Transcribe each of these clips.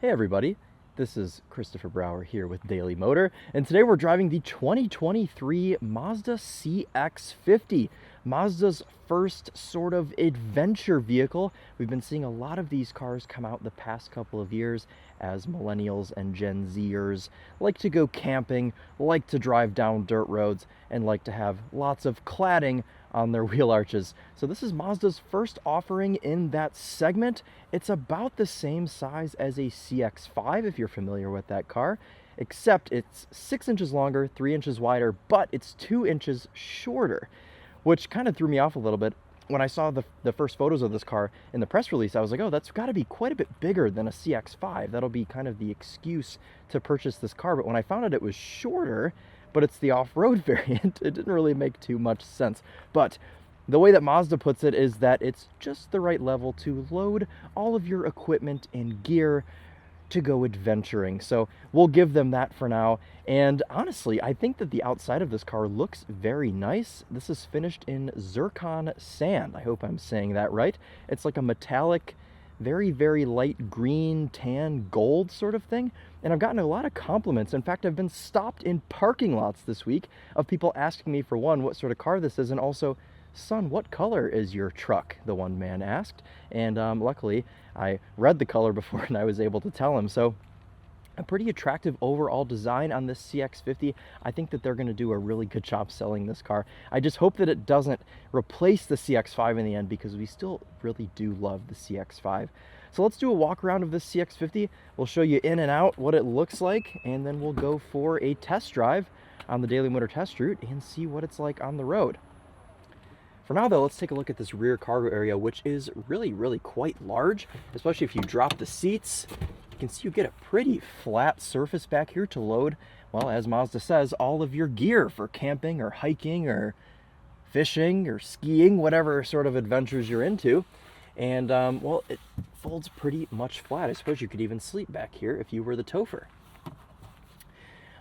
Hey everybody, this is Christopher Brower here with Daily Motor, and today we're driving the 2023 Mazda CX-50, Mazda's first sort of adventure vehicle. We've been seeing a lot of these cars come out the past couple of years as millennials and Gen Zers like to go camping, like to drive down dirt roads, and like to have lots of cladding on their wheel arches. So this is Mazda's first offering in that segment. It's about the same size as a CX-5 if you're familiar with that car, except it's 6 inches longer, 3 inches wider, but it's 2 inches shorter, which kind of threw me off a little bit. When I saw the first photos of this car in the press release, I was like, oh, that's got to be quite a bit bigger than a CX-5. That'll be kind of the excuse to purchase this car. But when I found out it was shorter, but it's the off-road variant, it didn't really make too much sense. But the way that Mazda puts it is that it's just the right level to load all of your equipment and gear to go adventuring. So we'll give them that for now. And honestly, I think that the outside of this car looks very nice. This is finished in zircon sand. I hope I'm saying that right. It's like a metallic, very, very light green, tan, gold sort of thing. And I've gotten a lot of compliments. In fact, I've been stopped in parking lots this week of people asking me, for one, what sort of car this is, and also, son, what color is your truck? The one man asked. And luckily, I read the color before and I was able to tell him. So a pretty attractive overall design on this CX-50. I think that they're going to do a really good job selling this car. I just hope that it doesn't replace the CX-5 in the end, because we still really do love the CX-5. So let's do a walk around of this CX-50. We'll show you in and out what it looks like, and then we'll go for a test drive on the Daily Motor test route and see what it's like on the road. For now though, let's take a look at this rear cargo area, which is really quite large, especially if you drop the seats. You can see you get a pretty flat surface back here to load, well, as Mazda says, all of your gear for camping or hiking or fishing or skiing, whatever sort of adventures you're into. And well, it folds pretty much flat. I suppose you could even sleep back here if you were the topher.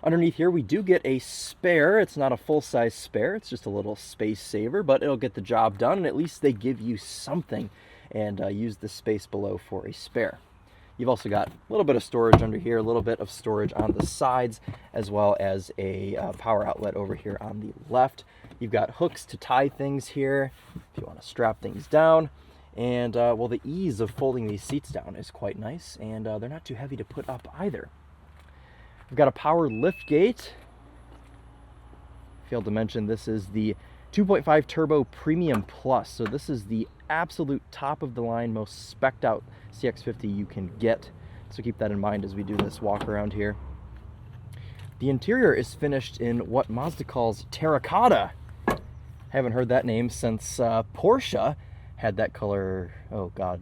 Underneath here, we do get a spare. It's not a full-size spare. It's just a little space saver, but it'll get the job done, and at least they give you something, and use the space below for a spare. You've also got a little bit of storage under here, a little bit of storage on the sides, as well as a power outlet over here on the left. You've got hooks to tie things here if you want to strap things down. And, well, the ease of folding these seats down is quite nice, and they're not too heavy to put up either. We've got a power lift gate. Failed to mention, this is the 2.5 Turbo Premium Plus. So this is the absolute top of the line, most spec'd out CX-50 you can get. So keep that in mind as we do this walk around here. The interior is finished in what Mazda calls terracotta. Haven't heard that name since Porsche had that color, oh God,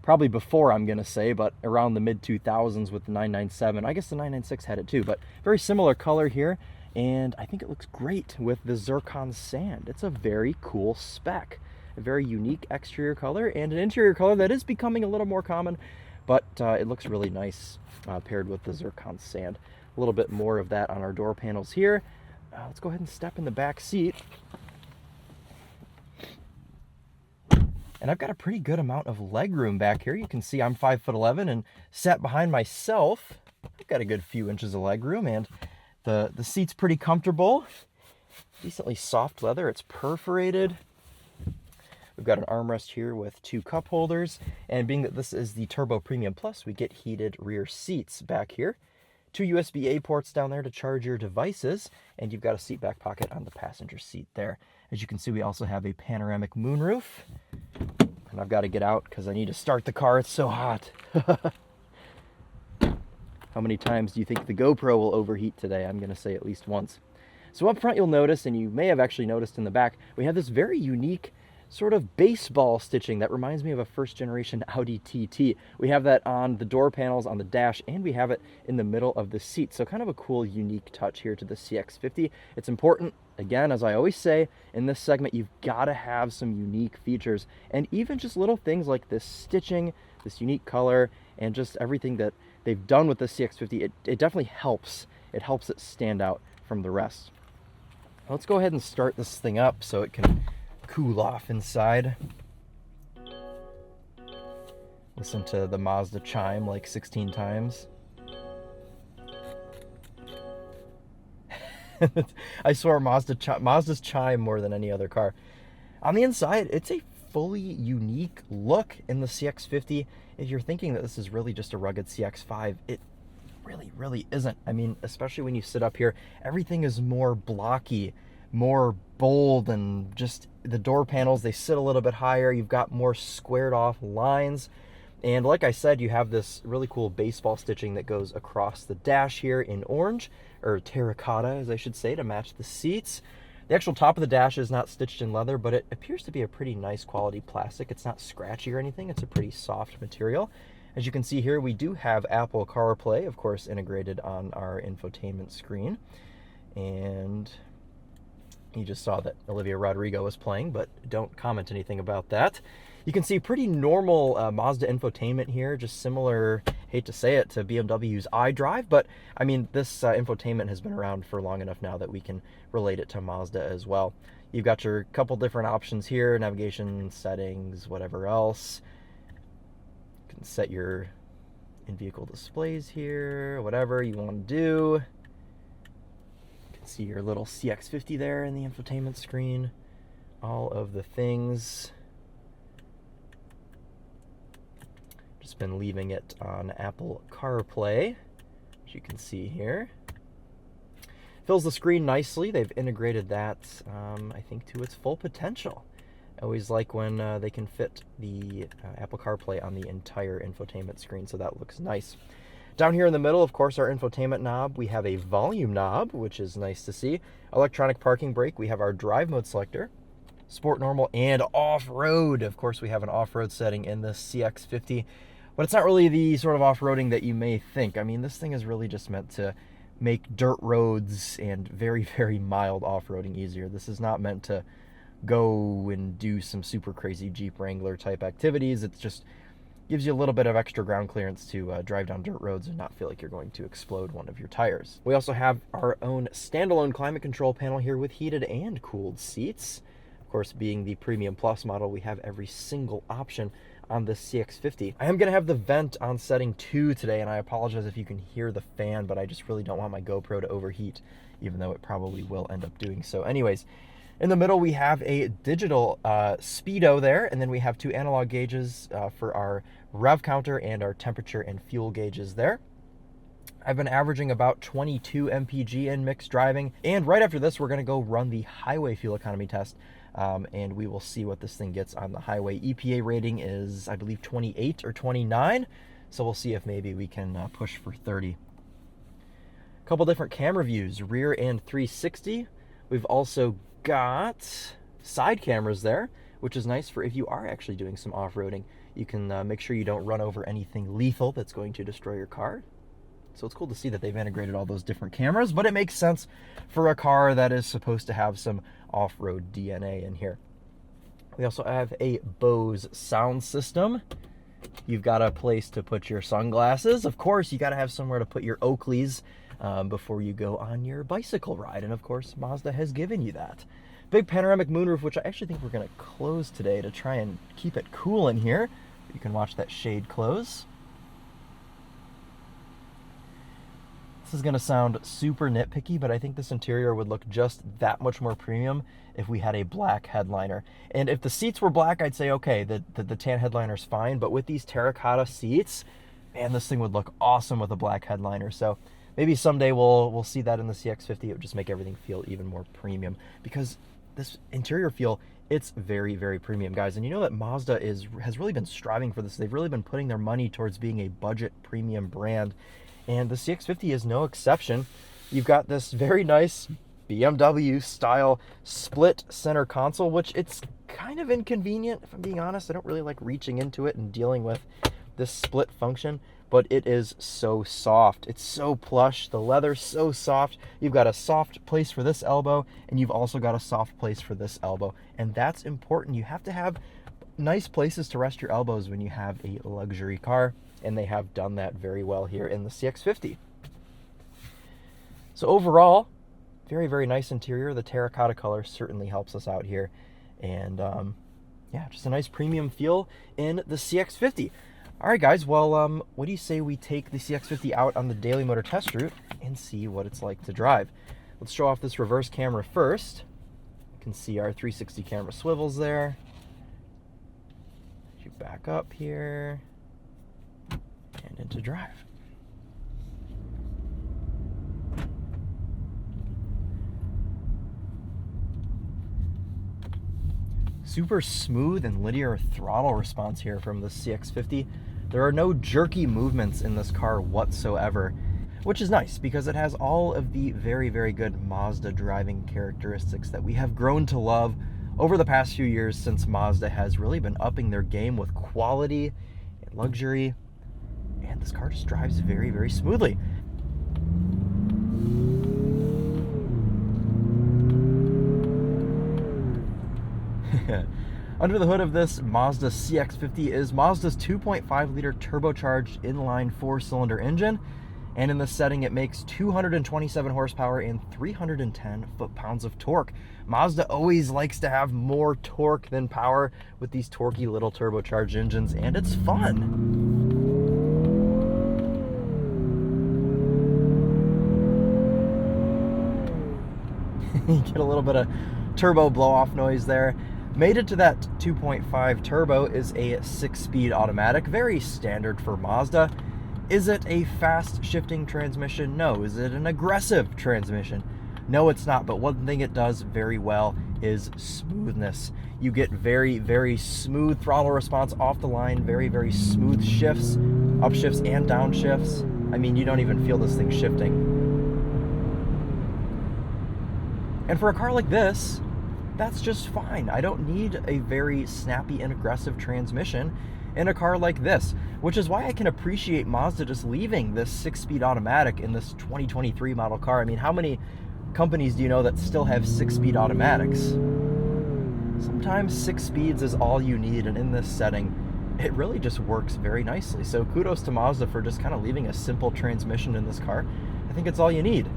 probably before, I'm going to say, but around the mid-2000s with the 997. I guess the 996 had it too, but very similar color here, and I think it looks great with the zircon sand. It's a very cool spec, a very unique exterior color, and an interior color that is becoming a little more common, but it looks really nice paired with the zircon sand. A little bit more of that on our door panels here. Let's go ahead and step in the back seat. And I've got a pretty good amount of leg room back here. You can see I'm 5'11" and sat behind myself. I've got a good few inches of leg room, and the seat's pretty comfortable. Decently soft leather. It's perforated. We've got an armrest here with 2 cup holders, and being that this is the Turbo Premium Plus, we get heated rear seats back here. 2 USB-A ports down there to charge your devices, and you've got a seat back pocket on the passenger seat there. As you can see, we also have a panoramic moonroof. And I've got to get out because I need to start the car. It's so hot. How many times do you think the GoPro will overheat today? I'm going to say at least once. So up front, you'll notice, and you may have actually noticed in the back, we have this very unique sort of baseball stitching that reminds me of a first-generation Audi TT. We have that on the door panels, on the dash, and we have it in the middle of the seat. So kind of a cool, unique touch here to the CX-50. It's important, again, as I always say, in this segment, you've got to have some unique features. And even just little things like this stitching, this unique color, and just everything that they've done with the CX-50, it definitely helps. It helps it stand out from the rest. Let's go ahead and start this thing up so it can cool off inside. Listen to the Mazda chime like 16 times. I swear Mazda's chime more than any other car. On the inside, it's a fully unique look in the CX-50. If you're thinking that this is really just a rugged CX-5, it really isn't. I mean, especially when you sit up here, everything is more blocky, more bold, and just the door panels, they sit a little bit higher. You've got more squared off lines. And like I said, you have this really cool baseball stitching that goes across the dash here in orange, or terracotta, as I should say, to match the seats. The actual top of the dash is not stitched in leather, but it appears to be a pretty nice quality plastic. It's not scratchy or anything. It's a pretty soft material. As you can see here, we do have Apple CarPlay, of course, integrated on our infotainment screen. And you just saw that Olivia Rodrigo was playing, but don't comment anything about that. You can see pretty normal Mazda infotainment here, just similar, hate to say it, to BMW's iDrive, but I mean, this infotainment has been around for long enough now that we can relate it to Mazda as well. You've got your couple different options here, navigation, settings, whatever else. You can set your in-vehicle displays here, whatever you want to do. You can see your little CX-50 there in the infotainment screen. All of the things. Just been leaving it on Apple CarPlay, as you can see here. Fills the screen nicely. They've integrated that, I think, to its full potential. I always like when they can fit the Apple CarPlay on the entire infotainment screen, so that looks nice. Down here in the middle, of course, our infotainment knob. We have a volume knob, which is nice to see. Electronic parking brake. We have our drive mode selector. Sport, normal, and off-road. Of course, we have an off-road setting in the CX-50. But it's not really the sort of off-roading that you may think. I mean, this thing is really just meant to make dirt roads and very mild off-roading easier. This is not meant to go and do some super crazy Jeep Wrangler type activities. It just gives you a little bit of extra ground clearance to drive down dirt roads and not feel like you're going to explode one of your tires. We also have our own standalone climate control panel here with heated and cooled seats. Of course, being the Premium Plus model, we have every single option on this CX-50. I am going to have the vent on setting 2 today, and I apologize if you can hear the fan, but I just really don't want my GoPro to overheat, even though it probably will end up doing so. Anyways, in the middle we have a digital speedo there, and then we have 2 analog gauges for our rev counter and our temperature and fuel gauges there. I've been averaging about 22 mpg in mixed driving, and right after this we're going to go run the highway fuel economy test. And we will see what this thing gets on the highway. EPA rating is, I believe, 28 or 29. So we'll see if maybe we can push for 30. A couple different camera views, rear and 360. We've also got side cameras there, which is nice for if you are actually doing some off-roading. You can make sure you don't run over anything lethal that's going to destroy your car. So it's cool to see that they've integrated all those different cameras, but it makes sense for a car that is supposed to have some off-road DNA in here. We also have a Bose sound system. You've got a place to put your sunglasses. Of course, you got to have somewhere to put your Oakleys before you go on your bicycle ride. And of course, Mazda has given you that. Big panoramic moonroof, which I actually think we're going to close today to try and keep it cool in here. You can watch that shade close. This is going to sound super nitpicky, but I think this interior would look just that much more premium if we had a black headliner. And if the seats were black, I'd say, okay, the tan headliner's fine. But with these terracotta seats, man, this thing would look awesome with a black headliner. So maybe someday we'll see that in the CX-50. It would just make everything feel even more premium. Because this interior feel, it's very premium, guys. And you know that Mazda has really been striving for this. They've really been putting their money towards being a budget premium brand. And the CX-50 is no exception. You've got this very nice BMW style split center console, which it's kind of inconvenient, if I'm being honest. I don't really like reaching into it and dealing with this split function, but it is so soft. It's so plush. The leather's so soft. You've got a soft place for this elbow, and you've also got a soft place for this elbow. And that's important. You have to have nice places to rest your elbows when you have a luxury car. And they have done that very well here in the CX-50. So overall, very nice interior. The terracotta color certainly helps us out here. And yeah, just a nice premium feel in the CX-50. All right, guys, well, what do you say we take the CX-50 out on the Daily Motor test route and see what it's like to drive? Let's show off this reverse camera first. You can see our 360 camera swivels there. You back up here and into drive. Super smooth and linear throttle response here from the CX-50. There are no jerky movements in this car whatsoever, which is nice because it has all of the very, very good Mazda driving characteristics that we have grown to love over the past few years, since Mazda has really been upping their game with quality and luxury, and this car just drives very, very smoothly. Under the hood of this Mazda CX-50 is Mazda's 2.5-liter turbocharged inline 4-cylinder engine, and in this setting it makes 227 horsepower and 310 foot-pounds of torque. Mazda always likes to have more torque than power with these torquey little turbocharged engines, and it's fun. You get a little bit of turbo blow-off noise there. Mated to that 2.5 turbo is a 6-speed automatic, very standard for Mazda. Is it a fast shifting transmission? No. Is it an aggressive transmission? No, it's not, but one thing it does very well is smoothness. You get very, very smooth throttle response off the line, very, very smooth shifts, upshifts and downshifts. I mean, you don't even feel this thing shifting. And for a car like this, that's just fine. I don't need a very snappy and aggressive transmission in a car like this, which is why I can appreciate Mazda just leaving this 6-speed automatic in this 2023 model car. I mean, how many companies do you know that still have 6-speed automatics? Sometimes 6 speeds is all you need, and in this setting, it really just works very nicely. So kudos to Mazda for just kind of leaving a simple transmission in this car. I think it's all you need.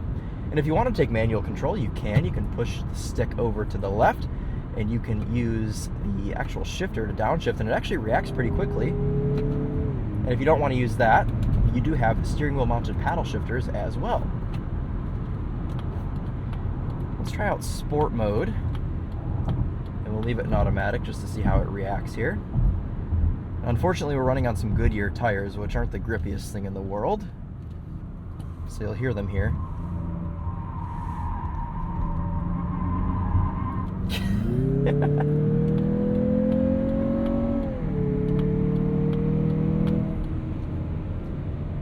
And if you want to take manual control, you can. You can push the stick over to the left, and you can use the actual shifter to downshift, and it actually reacts pretty quickly. And if you don't want to use that, you do have steering wheel mounted paddle shifters as well. Let's try out sport mode, and we'll leave it in automatic just to see how it reacts here. Unfortunately, we're running on some Goodyear tires, which aren't the grippiest thing in the world, so you'll hear them here.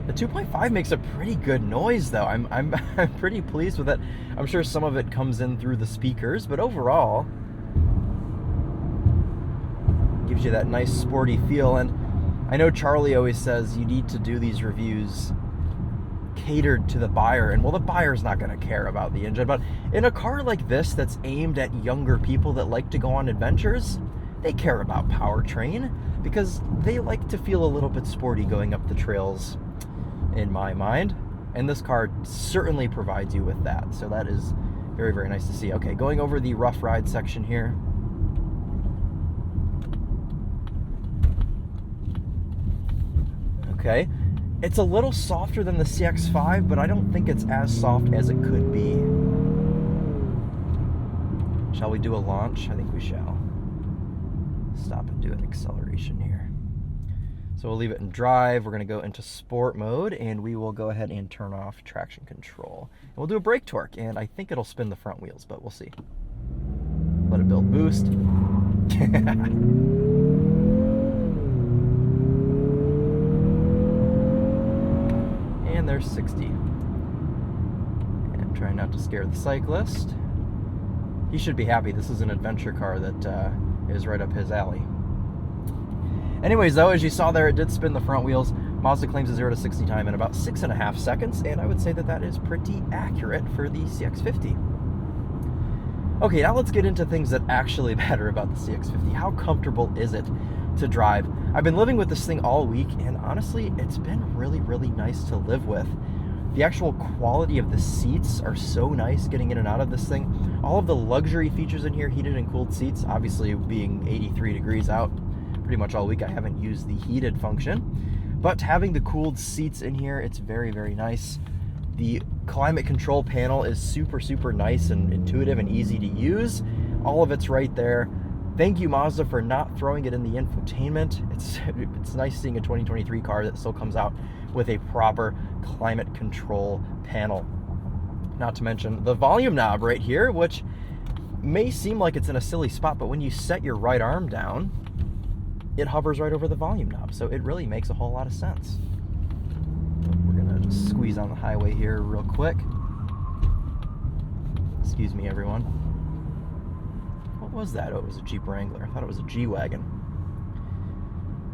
The 2.5 makes a pretty good noise, though. I'm pretty pleased with it. I'm sure some of it comes in through the speakers, but overall, gives you that nice sporty feel. And I know Charlie always says you need to do these reviews catered to the buyer, and well, the buyer's not going to care about the engine, but in a car like this that's aimed at younger people that like to go on adventures, they care about powertrain because they like to feel a little bit sporty going up the trails, in my mind, and this car certainly provides you with that. So that is very, very nice to see. Okay, going over the rough ride section here. Okay, it's a little softer than the CX-5, but I don't think it's as soft as it could be. Shall we do a launch? I think we shall. Stop and do an acceleration here. So we'll leave it in drive. We're going to go into sport mode, and we will go ahead and turn off traction control. And we'll do a brake torque, and I think it'll spin the front wheels, but we'll see. Let it build boost. And there's 60. And try not to scare the cyclist. He should be happy. This is an adventure car that is right up his alley. Anyways, though, as you saw there, it did spin the front wheels. Mazda claims a 0 to 60 time in about 6.5 seconds, and I would say that that is pretty accurate for the CX-50. Okay, now let's get into things that actually matter about the CX-50. How comfortable is it to drive? I've been living with this thing all week, and honestly, it's been really, really nice to live with. The actual quality of the seats are so nice getting in and out of this thing. All of the luxury features in here, heated and cooled seats, obviously being 83 degrees out, pretty much all week I haven't used the heated function. But having the cooled seats in here, it's very, very nice. The climate control panel is super, super nice and intuitive and easy to use. All of it's right there. Thank you, Mazda, for not throwing it in the infotainment. It's nice seeing a 2023 car that still comes out with a proper climate control panel. Not to mention the volume knob right here, which may seem like it's in a silly spot, but when you set your right arm down, it hovers right over the volume knob. So it really makes a whole lot of sense. We're gonna squeeze on the highway here real quick. Excuse me, everyone. What was that? Oh, it was a Jeep Wrangler. I thought it was a G-Wagon.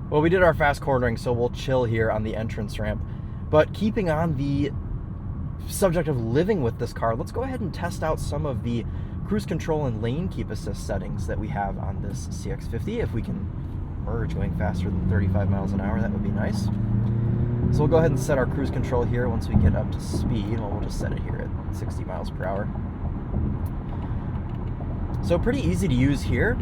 Well, we did our fast cornering, so we'll chill here on the entrance ramp. But keeping on the subject of living with this car, let's go ahead and test out some of the cruise control and lane keep assist settings that we have on this CX-50. If we can merge going faster than 35 miles an hour, that would be nice. So we'll go ahead and set our cruise control here once we get up to speed. Well, we'll just set it here at 60 miles per hour. So pretty easy to use here.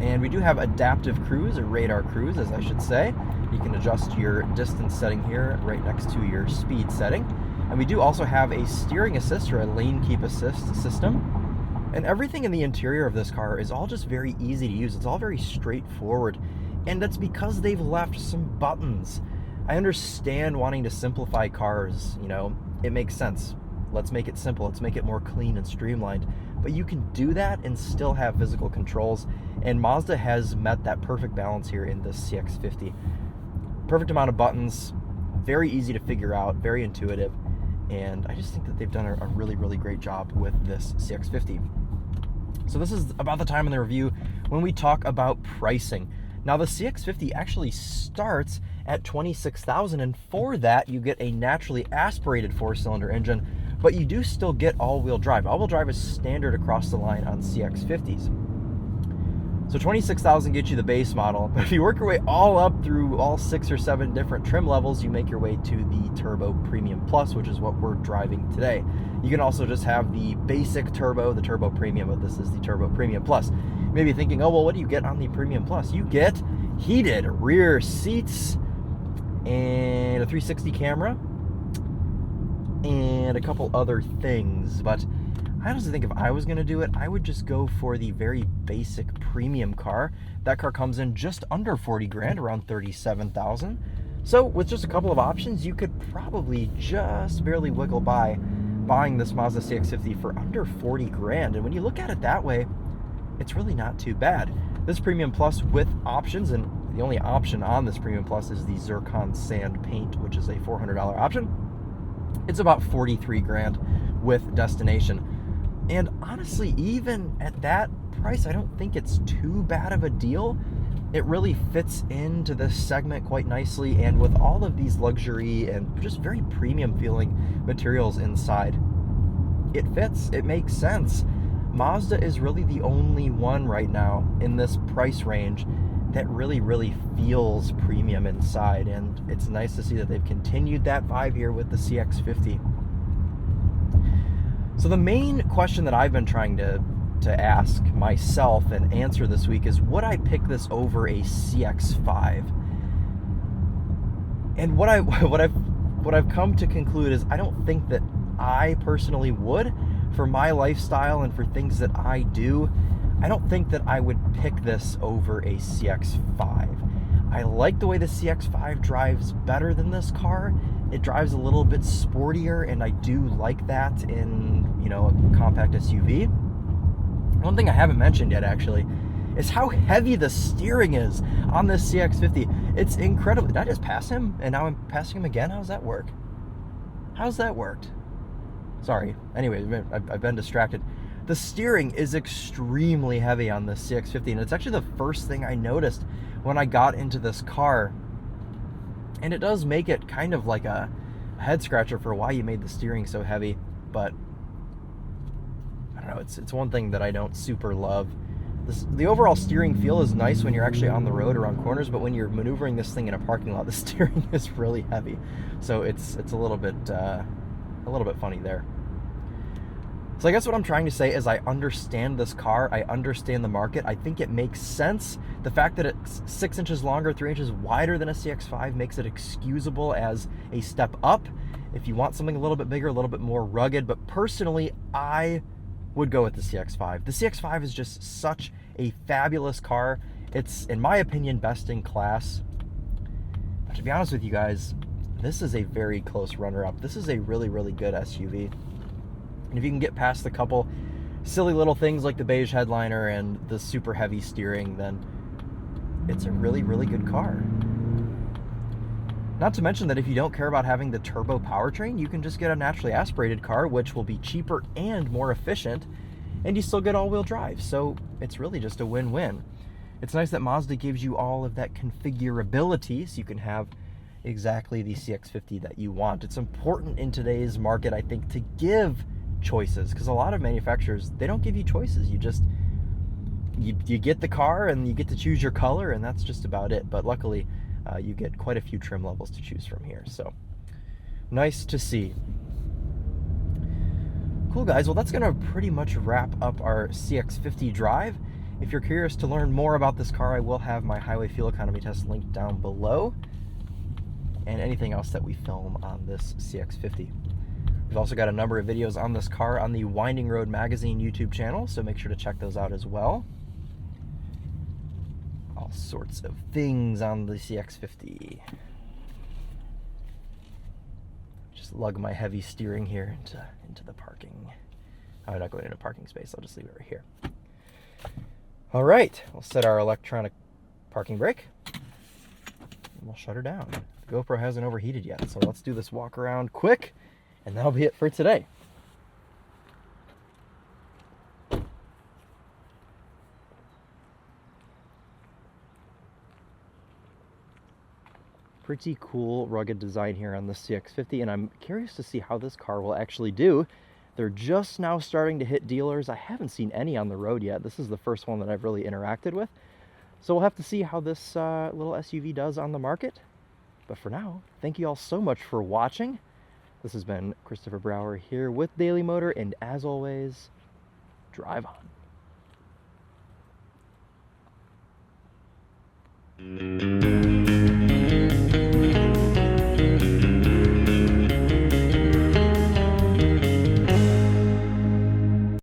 And we do have adaptive cruise, or radar cruise, as I should say. You can adjust your distance setting here right next to your speed setting. And we do also have a steering assist, or a lane keep assist system. And everything in the interior of this car is all just very easy to use. It's all very straightforward. And that's because they've left some buttons. I understand wanting to simplify cars, you know, it makes sense. Let's make it simple. Let's make it more clean and streamlined. But you can do that and still have physical controls. And Mazda has met that perfect balance here in this CX-50. Perfect amount of buttons, very easy to figure out, very intuitive. And I just think that they've done a really, really great job with this CX-50. So this is about the time in the review when we talk about pricing. Now the CX-50 actually starts at $26,000, and for that you get a naturally aspirated 4-cylinder engine, but you do still get all-wheel drive. All-wheel drive is standard across the line on CX-50s. So $26,000 gets you the base model, but if you work your way all up through all 6 or 7 different trim levels, you make your way to the Turbo Premium Plus, which is what we're driving today. You can also just have the basic Turbo, the Turbo Premium, but this is the Turbo Premium Plus. You may be thinking, oh, well, what do you get on the Premium Plus? You get heated rear seats and a 360 camera and a couple other things, but I honestly think if I was going to do it, I would just go for the very basic premium car. That car comes in just under 40 grand, around 37,000. So with just a couple of options, you could probably just barely wiggle by buying this Mazda CX-50 for under 40 grand. And when you look at it that way, it's really not too bad. This Premium Plus with options, and the only option on this Premium Plus is the Zircon Sand Paint, which is a $400 option. It's about 43 grand with destination. And honestly, even at that price, I don't think it's too bad of a deal. It really fits into this segment quite nicely, and with all of these luxury and just very premium feeling materials inside, it fits, it makes sense. Mazda is really the only one right now in this price range that really feels premium inside, and it's nice to see that they've continued that vibe here with the CX-50. So the main question that I've been trying to ask myself and answer this week is, would I pick this over a CX-5? And what I've come to conclude is I don't think that I personally would. For my lifestyle and for things that I do, I don't think that I would pick this over a CX-5. I like the way the CX-5 drives better than this car. It drives a little bit sportier, and I do like that in, you know, a compact SUV. One thing I haven't mentioned yet, actually, is how heavy the steering is on this CX-50. It's incredible. Did I just pass him, and now I'm passing him again? How's that work? How's that worked? Sorry. Anyway, I've been distracted. The steering is extremely heavy on this CX-50, and it's actually the first thing I noticed when I got into this car. And it does make it kind of like a head scratcher for why you made the steering so heavy, but I don't know, it's one thing that I don't super love. The overall steering feel is nice when you're actually on the road or on corners, but when you're maneuvering this thing in a parking lot, the steering is really heavy. So it's a little bit funny there. So I guess what I'm trying to say is I understand this car, I understand the market, I think it makes sense. The fact that it's 6 inches longer, 3 inches wider than a CX-5 makes it excusable as a step up if you want something a little bit bigger, a little bit more rugged. But personally, I would go with the CX-5. The CX-5 is just such a fabulous car. It's, in my opinion, best in class. But to be honest with you guys, this is a very close runner-up. This is a really, really good SUV. And if you can get past the couple silly little things like the beige headliner and the super heavy steering, then it's a really, really good car. Not to mention that if you don't care about having the turbo powertrain, you can just get a naturally aspirated car, which will be cheaper and more efficient, and you still get all-wheel drive. So it's really just a win-win. It's nice that Mazda gives you all of that configurability so you can have exactly the CX-50 that you want. It's important in today's market, I think, to give choices, because a lot of manufacturers, they don't give you choices. You get the car and you get to choose your color, and that's just about it. But luckily you get quite a few trim levels to choose from here, so nice to see. Cool, guys. Well, that's gonna pretty much wrap up our CX-50 drive. If you're curious to learn more about this car, I will have my highway fuel economy test linked down below, and anything else that we film on this CX-50. We've also got a number of videos on this car on the Winding Road Magazine YouTube channel, so make sure to check those out as well. All sorts of things on the CX-50. Just lug my heavy steering here into the parking. I'm not going into parking space, I'll just leave it right here. All right, we'll set our electronic parking brake, and we'll shut her down. The GoPro hasn't overheated yet, so let's do this walk around quick, and that'll be it for today. Pretty cool rugged design here on the CX-50, and I'm curious to see how this car will actually do. They're just now starting to hit dealers. I haven't seen any on the road yet. This is the first one that I've really interacted with. So we'll have to see how this little SUV does on the market. But for now, thank you all so much for watching. This has been Christopher Brower here with Daily Motor, and as always, drive on.